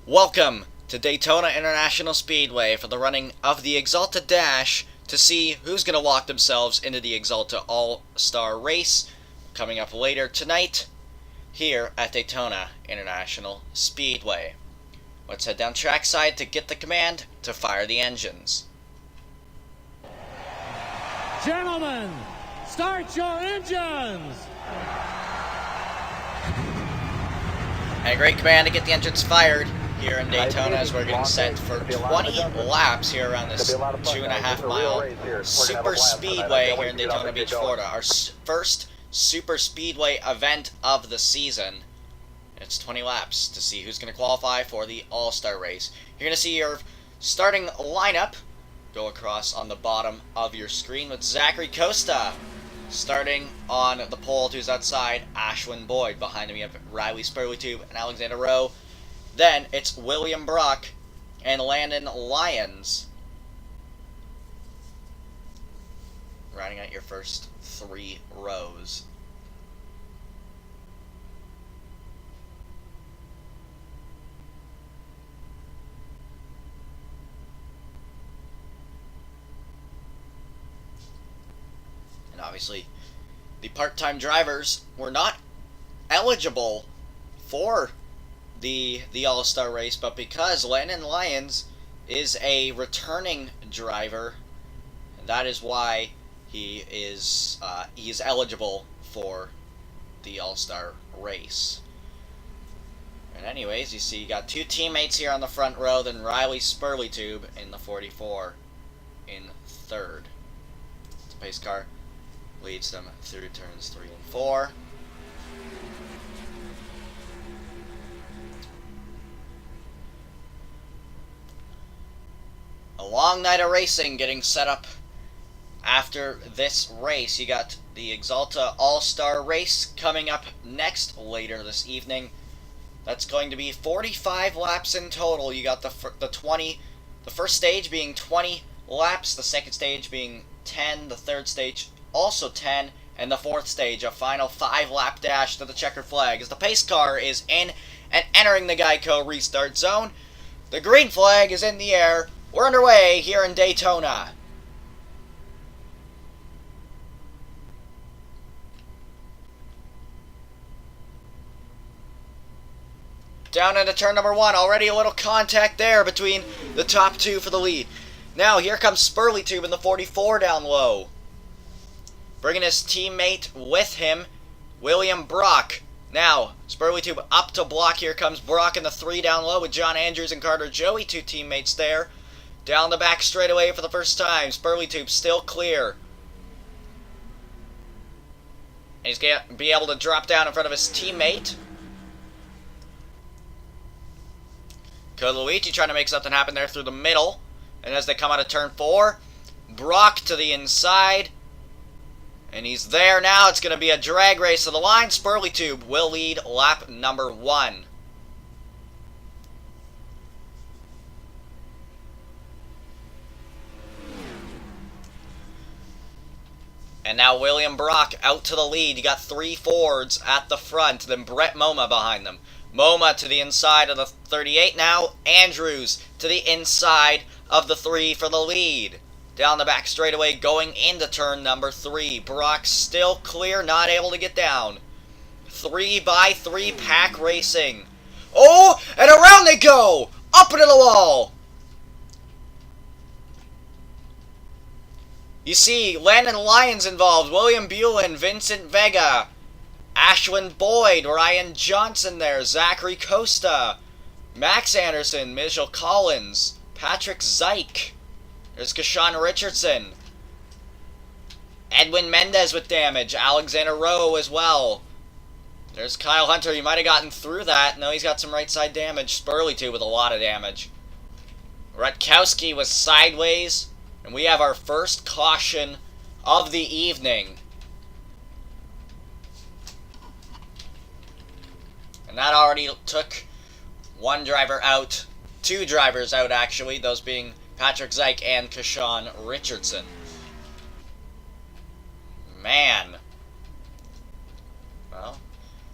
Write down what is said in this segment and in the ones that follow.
Welcome to Daytona International Speedway for the running of the Axalta Dash to see who's going to walk themselves into the Axalta All-Star Race coming up later tonight here at Daytona International Speedway. Let's head down trackside to get the command to fire the engines. Gentlemen, start your engines! And a great command to get the engines fired here in Daytona as we're getting set for 20 laps here around this 2.5 mile super speedway here in Daytona Beach, Florida. Our first super speedway event of the season. It's 20 laps to see who's going to qualify for the All-Star race. You're going to see your starting lineup go across on the bottom of your screen with Zachary Costa starting on the pole to his outside, Ashwin Boyd. Behind him you have Riley Spurleytube and Alexander Rowe. Then it's William Brock and Landon Lyons rounding out your first three rows. And obviously, the part-time drivers were not eligible for the All-Star race, but because Landon Lyons is a returning driver, that is why he is eligible for the All-Star race. And anyways, you see you got two teammates here on the front row, then Riley Spurleytube in the 44 in third. The pace car leads them through turns 3 and 4. A long night of racing getting set up after this race. You got the Axalta All-Star race coming up next later this evening. That's going to be 45 laps in total. You got the first stage being 20 laps, the second stage being 10, the third stage also 10, and the fourth stage a final 5-lap dash to the checkered flag as the pace car is in and entering the Geico restart zone. The green flag is in the air. We're underway here in Daytona. Down into turn number 1. Already a little contact there between the top two for the lead. Now here comes Spurleytube in the 44 down low, bringing his teammate with him, William Brock. Now, Spurleytube up to block. Here comes Brock in the 3 down low with John Andrews and Carter Joey, two teammates there. Down the back straightaway for the first time. Spurleytube still clear. And he's going to be able to drop down in front of his teammate. Colucci trying to make something happen there through the middle. And as they come out of turn 4, Brock to the inside. And he's there now. It's going to be a drag race to the line. Spurleytube will lead lap number 1. And now William Brock out to the lead. You got 3 Fords at the front. Then Brett Moma behind them. Moma to the inside of the 38 now. Andrews to the inside of the 3 for the lead. Down the back straightaway going into turn number 3. Brock still clear, not able to get down. 3x3 pack racing. Oh, and around they go! Up into the wall! You see Landon Lyons involved, William Bulin, Vincent Vega, Ashwin Boyd, Ryan Johnson there, Zachary Costa, Max Anderson, Mitchell Collins, Patrick Zyke. There's Kashawn Richardson. Edwin Mendez with damage. Alexander Rowe as well. There's Kyle Hunter. He might have gotten through that. No, he's got some right side damage. Spurleytube with a lot of damage. Rutkowski was sideways. And we have our first caution of the evening. And that already took one driver out. 2 drivers out, actually. Those being Patrick Zyke and Kashawn Richardson. Man. Well,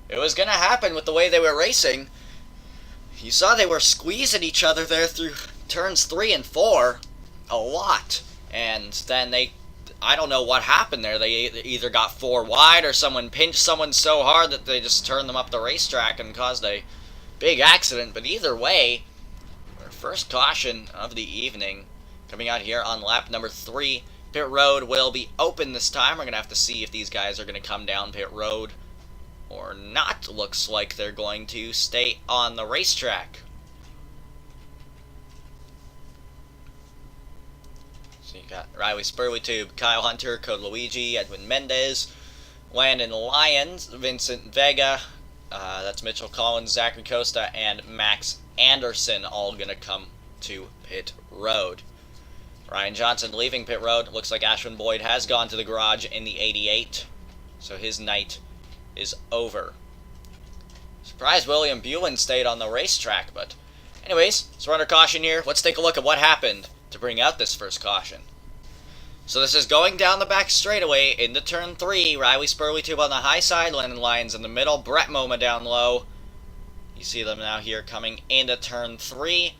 it was going to happen with the way they were racing. You saw they were squeezing each other there through turns 3 and 4 a lot. And then I don't know what happened there. They either got 4 wide or someone pinched someone so hard that they just turned them up the racetrack and caused a big accident. But either way, our first caution of the evening coming out here on lap number 3. Pit road will be open this time. We're going to have to see if these guys are going to come down pit road or not. Looks like they're going to stay on the racetrack. So you got Riley Spurleytube, Kyle Hunter, Code Luigi, Edwin Mendez, Landon Lyons, Vincent Vega, that's Mitchell Collins, Zachary Costa, and Max Anderson all going to come to pit road. Ryan Johnson leaving pit road. Looks like Ashwin Boyd has gone to the garage in the 88, so his night is over. Surprised William Buellin stayed on the racetrack, but anyways, so we're under caution here. Let's take a look at what happened to bring out this first caution. So this is going down the back straightaway into turn 3. Riley Spurleytube on the high side, Landon Lyons in the middle, Brett Moma down low. You see them now here coming into turn 3.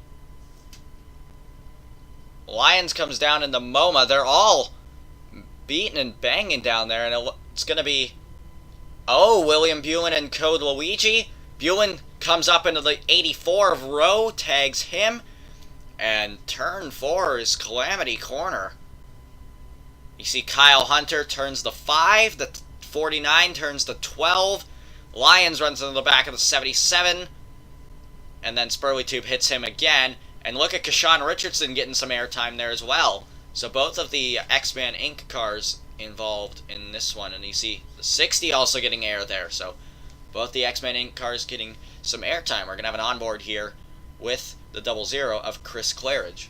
Lyons comes down into Moma. They're all beating and banging down there, and it's going to be, William Buellin and Code Luigi. Buellin comes up into the 84 of Rowe, tags him, and turn 4 is Calamity Corner. You see Kyle Hunter turns the 5, the 49 turns the 12, Lyons runs into the back of the 77, and then Spurleytube hits him again. And look at Kashawn Richardson getting some airtime there as well. So both of the X-Man Inc. cars involved in this one. And you see the 60 also getting air there. So both the X-Man Inc. cars getting some airtime. We're going to have an onboard here with the 00 of Chris Claridge.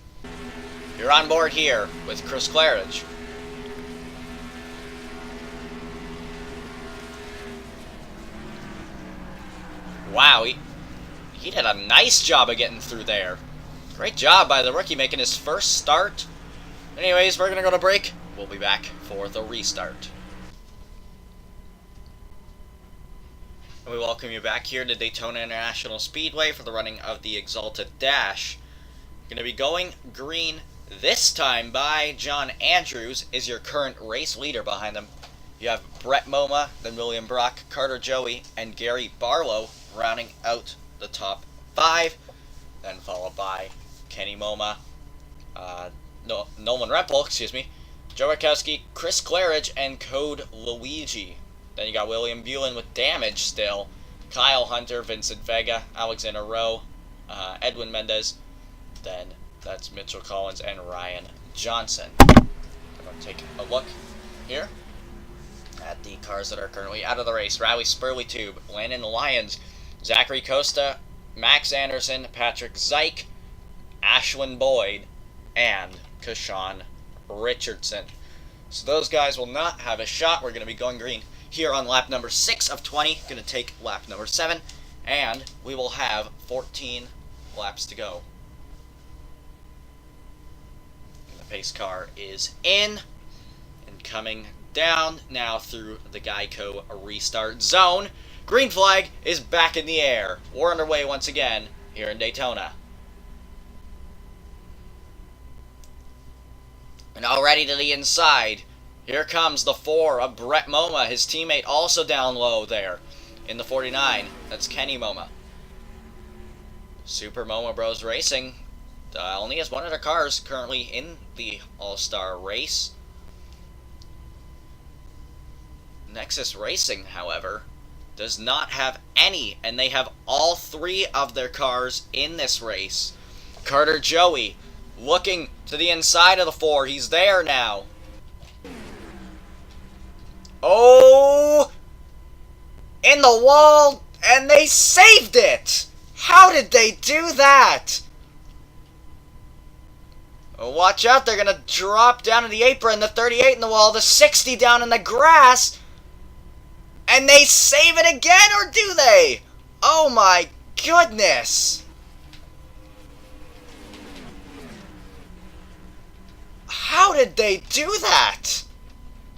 You're on board here with Chris Claridge. Wow, he did a nice job of getting through there. Great job by the rookie making his first start. Anyways, we're going to go to break. We'll be back for the restart. And we welcome you back here to Daytona International Speedway for the running of the Exalted Dash. Going to be going green this time by John Andrews is your current race leader behind them. You have Brett Moma, then William Brock, Carter Joey, and Gary Barlow rounding out the top 5. Then followed by Kenny Moma, Nolan Rempel, Joe Rakowski, Chris Claridge, and Code Luigi. Then you got William Buellin with damage still, Kyle Hunter, Vincent Vega, Alexander Rowe, Edwin Mendez. Then that's Mitchell Collins and Ryan Johnson. I'm going to take a look here at the cars that are currently out of the race. Riley Spurleytube, Landon Lyons, Zachary Costa, Max Anderson, Patrick Zeich, Ashwin Boyd, and Kashawn Richardson. So those guys will not have a shot. We're going to be going green here on lap number 6 of 20. Going to take lap number 7, and we will have 14 laps to go. And the pace car is in and coming down now through the Geico restart zone. Green flag is back in the air. We're underway once again here in Daytona. And already to the inside, here comes the 4 of Brett Moma, his teammate also down low there in the 49. That's Kenny Moma. Super Moma Bros Racing only has one of their cars currently in the All-Star race. Nexus Racing, however, does not have any, and they have all 3 of their cars in this race. Carter Joey looking to the inside of the 4. He's there now. Oh! In the wall, and they saved it! How did they do that? Oh, watch out, they're gonna drop down to the apron, the 38 in the wall, the 60 down in the grass. And they save it again, or do they? Oh my goodness! How did they do that?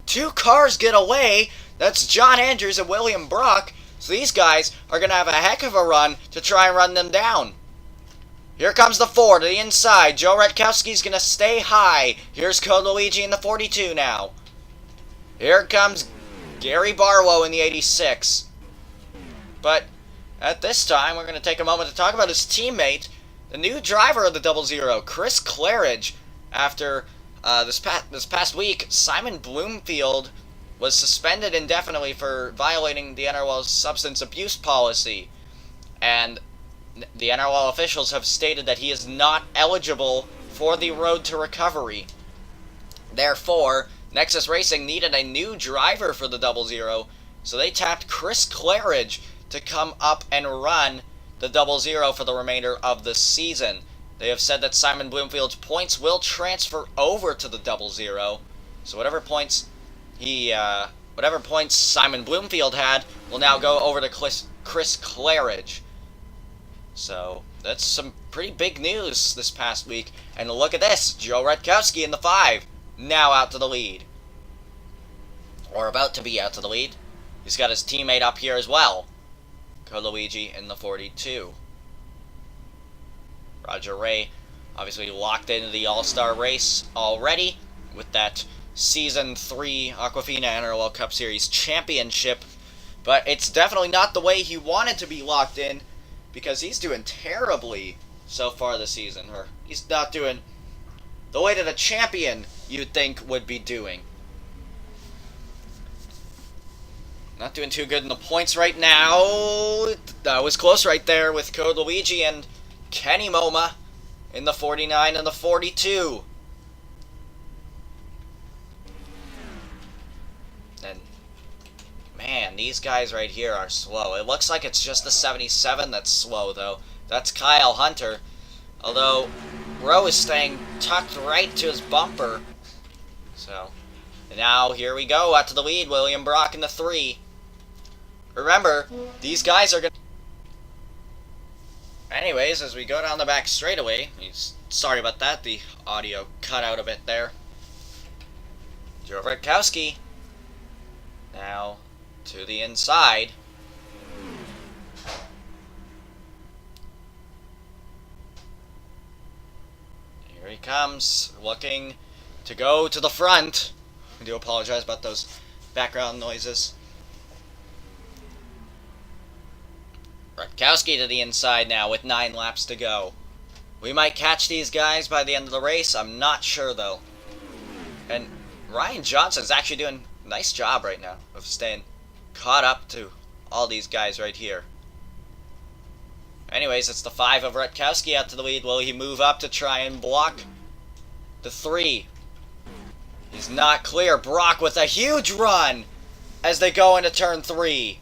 2 cars get away. That's John Andrews and William Brock. So these guys are going to have a heck of a run to try and run them down. Here comes the 4 to the inside. Joe Rutkowski's going to stay high. Here's Code Luigi in the 42 now. Here comes Gary Barlow in the 86. But at this time, we're going to take a moment to talk about his teammate, the new driver of the 00, Chris Claridge. After this past week, Simon Bloomfield was suspended indefinitely for violating the NRL's substance abuse policy. And the NRL officials have stated that he is not eligible for the Road to Recovery. Therefore, Nexus Racing needed a new driver for the 00, so they tapped Chris Claridge to come up and run the 00 for the remainder of the season. They have said that Simon Bloomfield's points will transfer over to the 00, so whatever points Simon Bloomfield had will now go over to Chris Claridge. So, that's some pretty big news this past week. And look at this, Joe Rutkowski in the 5, now out to the lead. Or about to be out to the lead. He's got his teammate up here as well, Code Luigi in the 42. Roger Ray obviously locked into the All-Star race already with that Season 3 Aquafina NRL Cup Series Championship. But it's definitely not the way he wanted to be locked in, because he's doing terribly so far this season. Or he's not doing the way that a champion you'd think would be doing. Not doing too good in the points right now. That was close right there with Code Luigi and Kenny Moma in the 49 and the 42. And man, these guys right here are slow. It looks like it's just the 77 that's slow, though. That's Kyle Hunter. Although, Rowe is staying tucked right to his bumper. So, and now here we go. Out to the lead, William Brock in the 3. Remember, these guys are going to... Anyways, as we go down the back straightaway, sorry about that, the audio cut out a bit there. Joe Rutkowski now to the inside. Here he comes, looking to go to the front. I do apologize about those background noises. Rutkowski to the inside now with 9 laps to go. We might catch these guys by the end of the race. I'm not sure, though. And Ryan Johnson's actually doing a nice job right now of staying caught up to all these guys right here. Anyways, it's the 5 of Rutkowski out to the lead. Will he move up to try and block the 3? He's not clear. Brock with a huge run as they go into turn 3.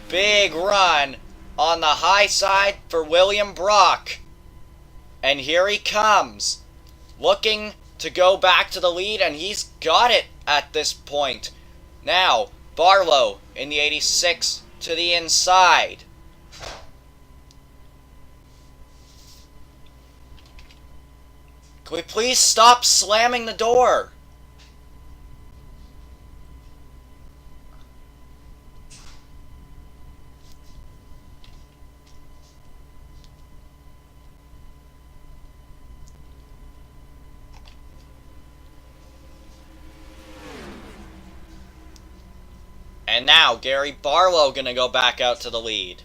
Big run on the high side for William Brock. And here he comes, looking to go back to the lead, and he's got it at this point. Now, Barlow in the 86 to the inside. Can we please stop slamming the door? And now, Gary Barlow gonna go back out to the lead.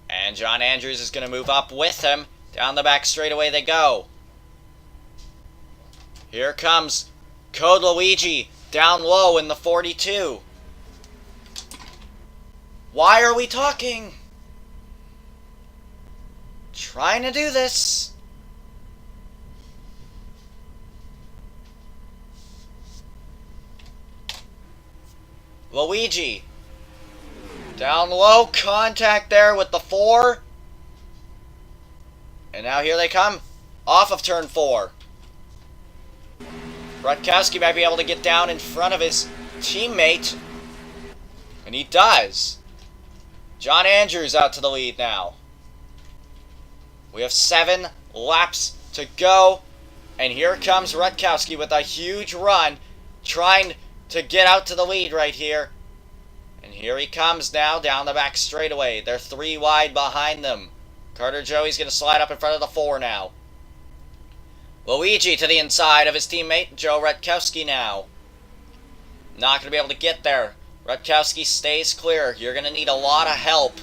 And John Andrews is gonna move up with him. Down the back straightaway they go. Here comes Code Luigi down low in the 42. Why are we talking? Trying to do this. Luigi. Down low, contact there with the 4. And now here they come, off of turn 4. Rutkowski might be able to get down in front of his teammate. And he does. John Andrews out to the lead now. We have 7 laps to go. And here comes Rutkowski with a huge run, trying to get out to the lead right here. And And here he comes now down the back straightaway. They're 3 wide behind them. Carter Joey's going to slide up in front of the 4 now. Luigi to the inside of his teammate, Joe Rutkowski now. Not going to be able to get there. Rutkowski stays clear. You're going to need a lot of help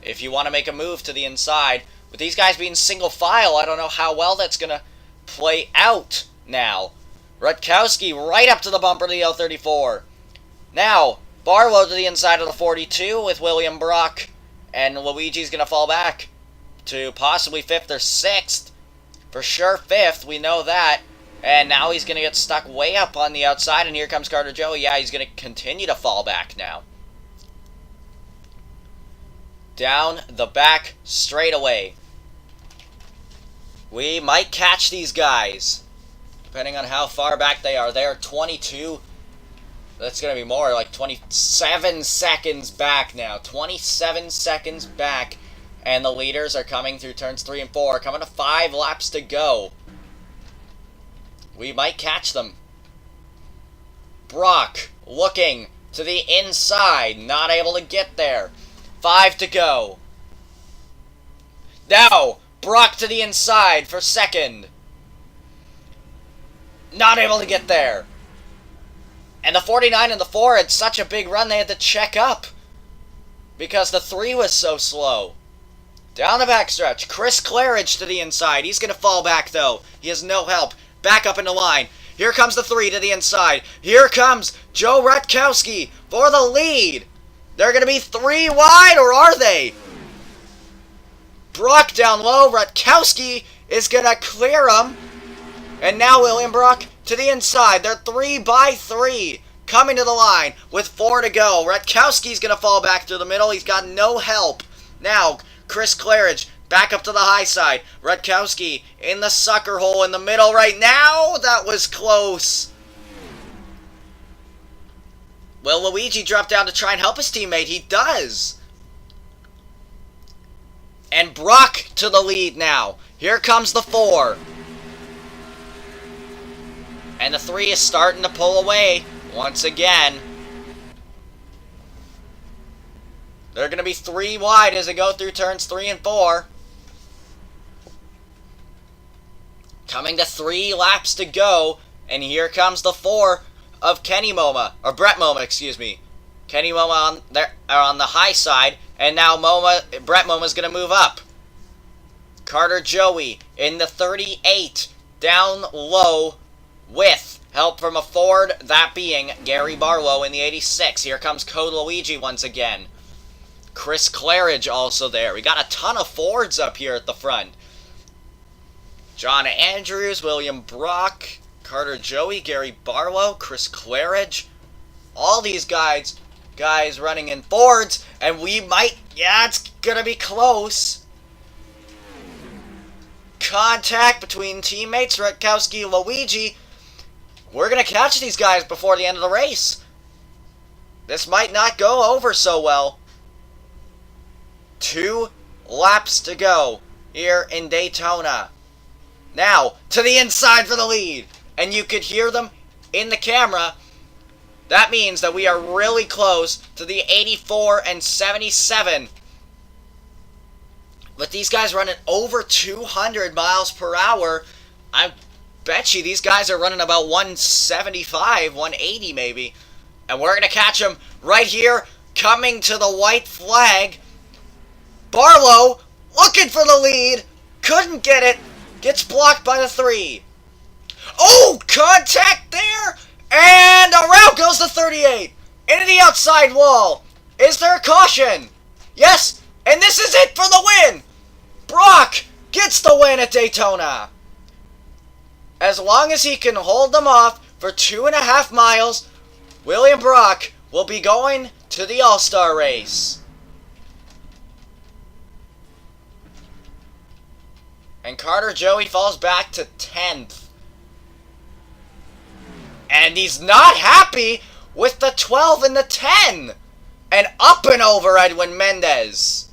if you want to make a move to the inside. With these guys being single file, I don't know how well that's going to play out now. Rutkowski right up to the bumper of the L34. Now, Barlow to the inside of the 42 with William Brock. And Luigi's going to fall back to possibly 5th or 6th. For sure 5th, we know that. And now he's going to get stuck way up on the outside, and here comes Carter Joey. Yeah, he's going to continue to fall back now. Down the back straightaway. We might catch these guys, depending on how far back they are. They're 22. That's going to be more, like 27 seconds back now. 27 seconds back. And the leaders are coming through turns 3 and 4. Coming to 5 laps to go. We might catch them. Brock looking to the inside. Not able to get there. 5 to go. Now, Brock to the inside for 2nd. Not able to get there. And the 49 and the 4 had such a big run they had to check up. Because the 3 was so slow. Down the backstretch. Chris Claridge to the inside. He's going to fall back though. He has no help. Back up in the line. Here comes the 3 to the inside. Here comes Joe Rutkowski for the lead. They're going to be 3 wide, or are they? Brock down low. Rutkowski is going to clear him. And now William Brock to the inside. They're 3 by 3. Coming to the line with 4 to go. Rutkowski's going to fall back through the middle. He's got no help. Now, Chris Claridge back up to the high side. Rutkowski in the sucker hole in the middle right now. That was close. Will Luigi drop down to try and help his teammate? He does. And Brock to the lead now. Here comes the 4. And the 3 is starting to pull away once again. They're going to be 3 wide as they go through turns 3 and 4. Coming to 3 laps to go, and here comes the 4 of Kenny Moma, or Brett Moma, excuse me. Kenny Moma on the high side, and now Brett Moma's going to move up. Carter Joey in the 38, down low with help from a Ford, that being Gary Barlow in the 86. Here comes Code Luigi once again. Chris Claridge also there. We got a ton of Fords up here at the front. John Andrews, William Brock, Carter Joey, Gary Barlow, Chris Claridge. All these guys running in Fords, and we might, yeah, it's gonna be close. Contact between teammates, Rutkowski, Luigi. We're gonna catch these guys before the end of the race. This might not go over so well. 2 laps to go here in Daytona. Now, to the inside for the lead. And you could hear them in the camera. That means that we are really close to the 84 and 77. With these guys running over 200 miles per hour, I bet you these guys are running about 175, 180 maybe. And we're going to catch them right here, coming to the white flag. Barlow looking for the lead. Couldn't get it. Gets blocked by the 3. Oh, contact there. And around goes the 38. Into the outside wall. Is there a caution? Yes. And this is it for the win. Brock gets the win at Daytona. As long as he can hold them off for 2.5 miles, William Brock will be going to the All-Star race. And Carter Joey falls back to 10th. And he's not happy with the 12 and the 10. And up and over Edwin Mendez.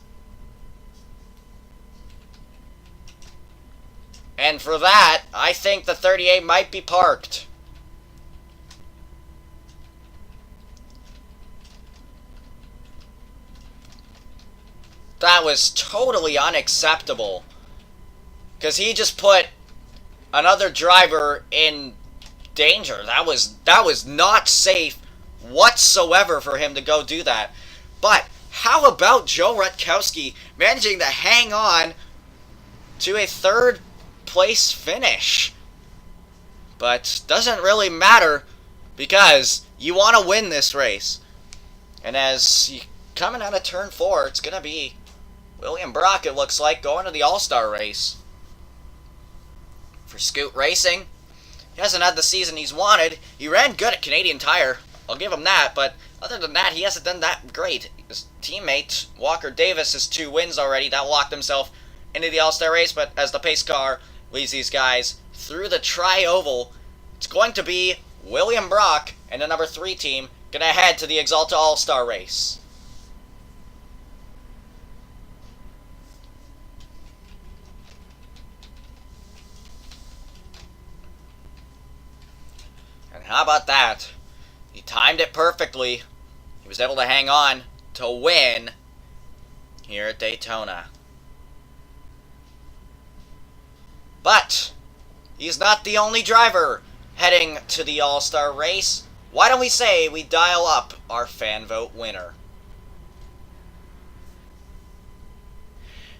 And for that, I think the 38 might be parked. that was totally unacceptable. Because he just put another driver in danger. That was not safe whatsoever for him to go do that. But how about Joe Rutkowski managing to hang on to a third place finish? But doesn't really matter because you want to win this race. And as you coming out of turn 4, it's going to be William Brock, it looks like, going to the All-Star race. For Scoot Racing, he hasn't had the season he's wanted. He ran good at Canadian Tire, I'll give him that, but other than that, he hasn't done that great. His teammate, Walker Davis, has 2 wins already. That locked himself into the All-Star race, but as the pace car leads these guys through the tri-oval, it's going to be William Brock and the number 3 team going to head to the Exalta All-Star race. And how about that? He timed it perfectly. He was able to hang on to win here at Daytona. But he's not the only driver heading to the All-Star race. Why don't we say we dial up our fan vote winner?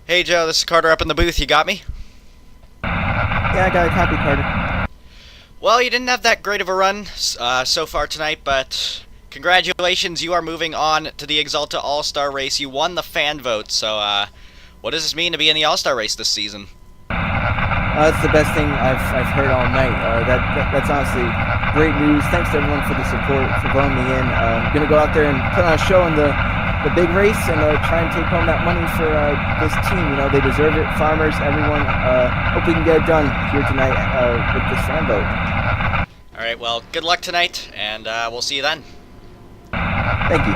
Hey Joe, this is Carter up in the booth. You got me? Yeah, I got a copy, Carter. Well, you didn't have that great of a run so far tonight, but congratulations, you are moving on to the Exalta All-Star race. You won the fan vote, so what does this mean to be in the All-Star race this season? That's the best thing I've heard all night. That's honestly great news. Thanks to everyone for the support, for voting me in. I'm going to go out there and put on a show in the big race and try and take home that money for this team. You know, they deserve it. Farmers, everyone. Hope we can get it done here tonight with this fan vote. All right, well, good luck tonight, and we'll see you then. Thank you.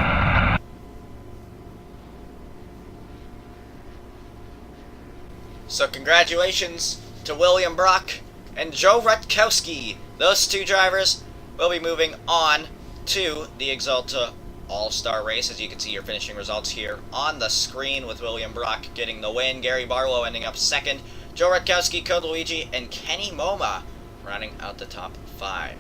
So congratulations to William Brock and Joe Rutkowski. Those 2 drivers will be moving on to the Exalta All-Star race. As you can see your finishing results here on the screen, with William Brock getting the win, Gary Barlow ending up 2nd, Joe Rutkowski, Code Luigi, and Kenny Moma running out the top 5.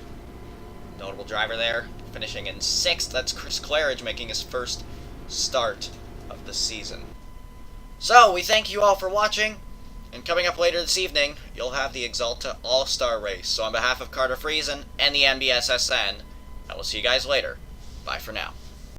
Notable driver there, finishing in 6th. That's Chris Claridge making his first start of the season. So we thank you all for watching. And coming up later this evening, you'll have the Exalta All-Star race. So on behalf of Carter Friesen and the NBSSN, I will see you guys later. Bye for now.